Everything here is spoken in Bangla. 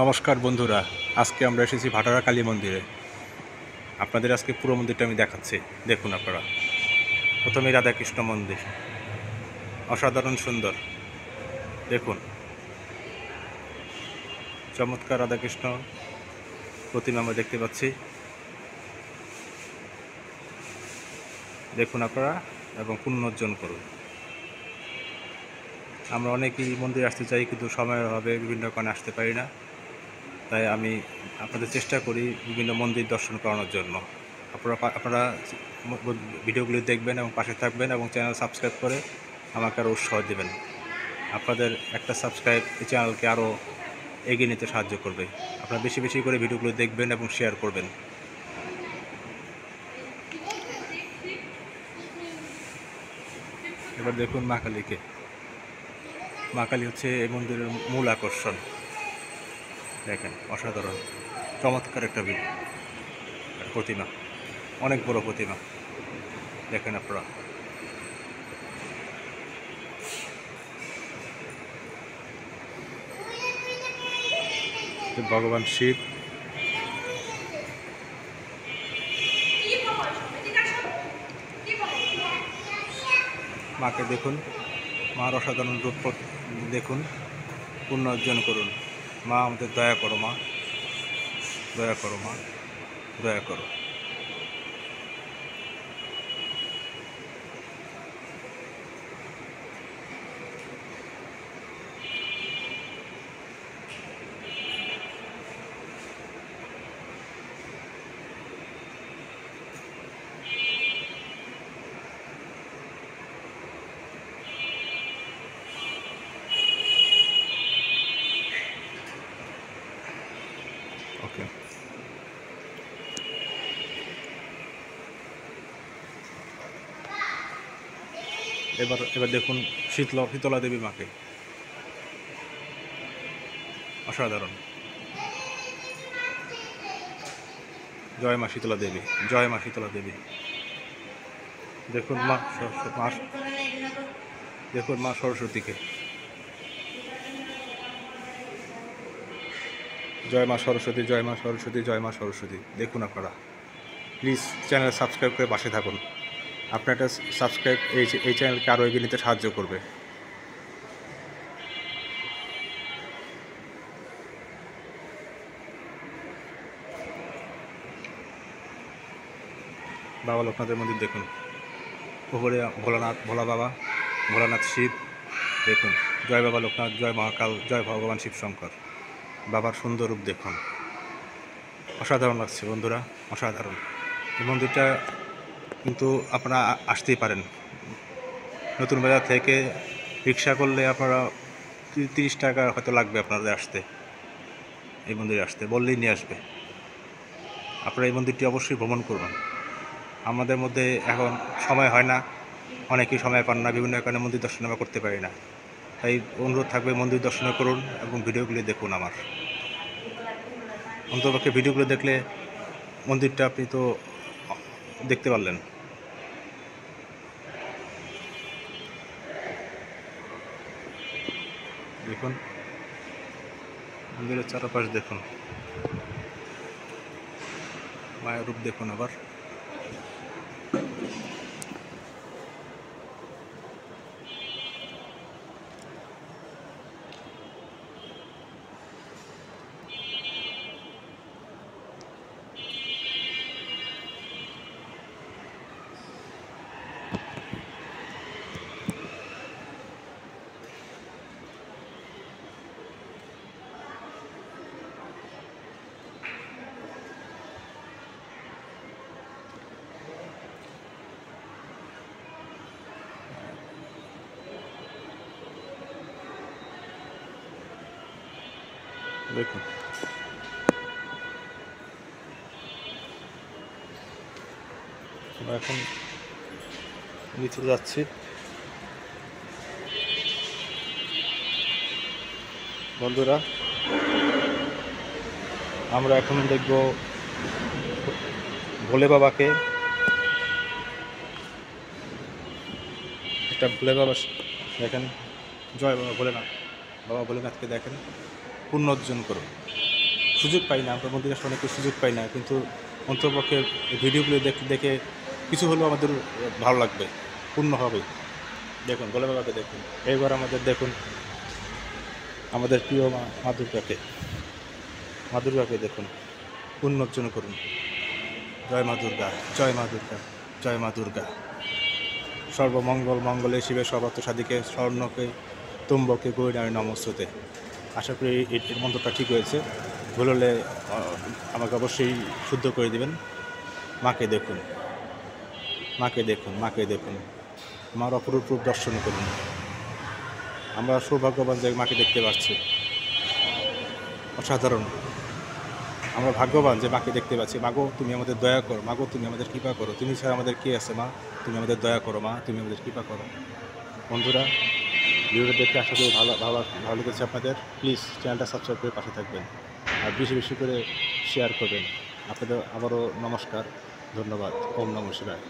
নমস্কার বন্ধুরা, আজকে আমরা এসেছি ভাটারা কালী মন্দিরে। আপনাদের আজকে পুরো মন্দিরটা আমি দেখাচ্ছি। দেখুন আপনারা, প্রথমে রাধাকৃষ্ণ মন্দির, অসাধারণ সুন্দর। দেখুন, চমৎকার রাধাকৃষ্ণ প্রতিমা আমরা দেখতে পাচ্ছি। দেখুন আপনারা এবং পুণ্য অর্জন করুন। আমরা অনেকেই মন্দিরে আসতে চাই, কিন্তু সময়ের অভাবে বিভিন্ন কারণে আসতে পারি না। তাই আমি আপনাদের চেষ্টা করি বিভিন্ন মন্দির দর্শন করানোর জন্য। আপনারা ভিডিওগুলি দেখবেন এবং পাশে থাকবেন এবং চ্যানেল সাবস্ক্রাইব করে আমাকে আরও উৎসাহ দেবেন। আপনাদের একটা সাবস্ক্রাইব এই চ্যানেলকে আরও এগিয়ে নিতে সাহায্য করবে। আপনারা বেশি বেশি করে ভিডিওগুলো দেখবেন এবং শেয়ার করবেন। এবার দেখুন মা কালীকে। মা কালী হচ্ছে এই মন্দিরের মূল আকর্ষণ। দেখেন, অসাধারণ চমৎকার একটা প্রতিমা, অনেক বড় প্রতিমা। দেখেন আপনারা, ভগবান শিব, মাকে দেখুন, মার অসাধারণ রূপ দেখুন, পুণ্য অর্জন করুন। মা আমাদের দয়া করো, মা দয়া করো, মা দয়া করো। ওকে, এবার দেখুন শীতলা দেবী মাকে, অসাধারণ। জয় মা শীতলা দেবী, জয় মা শীতলা দেবী। দেখুন দেখুন মা সরস্বতীকে, জয় মা সরস্বতী, জয় মা সরস্বতী, জয় মা সরস্বতী। দেখুন আপনারা, প্লিজ চ্যানেল সাবস্ক্রাইব করে পাশে থাকুন। আপনার একটা সাবস্ক্রাইব এই চ্যানেলকে আরও এগিয়ে নিতে সাহায্য করবে। বাবা লোকনাথের মন্দির দেখুন, উপরে ভোলা বাবা, ভোলানাথ শিব। দেখুন, জয় বাবা লোকনাথ, জয় মহাকাল, জয় ভগবান শিব শঙ্কর। বাবার সুন্দর রূপ দেখুন, অসাধারণ লাগছে বন্ধুরা, অসাধারণ। এই মন্দিরটা কিন্তু আপনারা আসতেই পারেন। নতুন বাজার থেকে রিক্সা করলে আপনারা 30 টাকা হয়তো লাগবে আপনাদের আসতে, এই মন্দিরে আসতে বললেই নিয়ে আসবে। আপনারা এই মন্দিরটি অবশ্যই ভ্রমণ করুন। আমাদের মধ্যে এখন সময় হয় না, অনেকেই সময় পান না, বিভিন্ন কারণে মন্দির দর্শন আমরা করতে পারি না। তাই অনুরোধ থাকবে, মন্দির দর্শন করুন এবং ভিডিওগুলি দেখুন। আমার অন্ততপক্ষে ভিডিওগুলো দেখলে মন্দিরটা আপনি তো দেখতে পারলেন। দেখুন মন্দিরের চারপাশ দেখুন, মায়ের রূপ দেখুন। আবার দেখুন, আমরা এখন নিচে যাচ্ছি। বন্ধুরা, আমরা এখন দেখব ভোলে বাবাকে। একটা ভোলে বাবা দেখেন, জয় বাবা ভোলেনাথ, বাবা ভোলেনাথকে দেখেন। পুণ্য অর্জন করুন। সুযোগ পাই না, আমরা মন্দিরে আসলে অনেকে সুযোগ পাই না, কিন্তু অন্ততপক্ষে ভিডিওগুলো দেখে কিছু হলেও আমাদের ভালো লাগবে, পূর্ণ হবে। দেখুন ভোলে বাবাকে দেখুন, এইবার আমাদের দেখুন আমাদের প্রিয় মা দুর্গাকে দেখুন, পুণ্য অর্জন করুন। জয় মা দুর্গা, জয় মা দুর্গা, জয় মা দুর্গা। সর্বমঙ্গল মঙ্গলে শিবের সর্বার্থ সাধিকে স্বর্ণকে তুম্বকে গৌরী নমস্তুতে। আশা করি এর মন্ত্রটা ঠিক হয়েছে। ভুল হলে আমাকে অবশ্যই শুদ্ধ করে দিবেন। মাকে দেখুন, মাকে দেখুন, মাকে দেখুন, মার অপরূপ রূপ দর্শন করুন। আমরা সৌভাগ্যবান যে মাকে দেখতে পাচ্ছি, অসাধারণ। আমরা ভাগ্যবান যে মাকে দেখতে পাচ্ছি। মাগো তুমি আমাদের দয়া করো, মাগো তুমি আমাদের কৃপা করো, তুমি ছাড়া আমাদের কে আছে মা, তুমি আমাদের দয়া করো মা, তুমি আমাদের কৃপা করো। বন্ধুরা, ভিডিওটা দেখে আশা করি ভালো লেগেছে আপনাদের। প্লিজ চ্যানেলটা সাবস্ক্রাইব করে পাশে থাকবেন, আর বেশি বেশি করে শেয়ার করবেন। আপনাদের আবারও নমস্কার, ধন্যবাদ। ওম নমঃ শিবায়।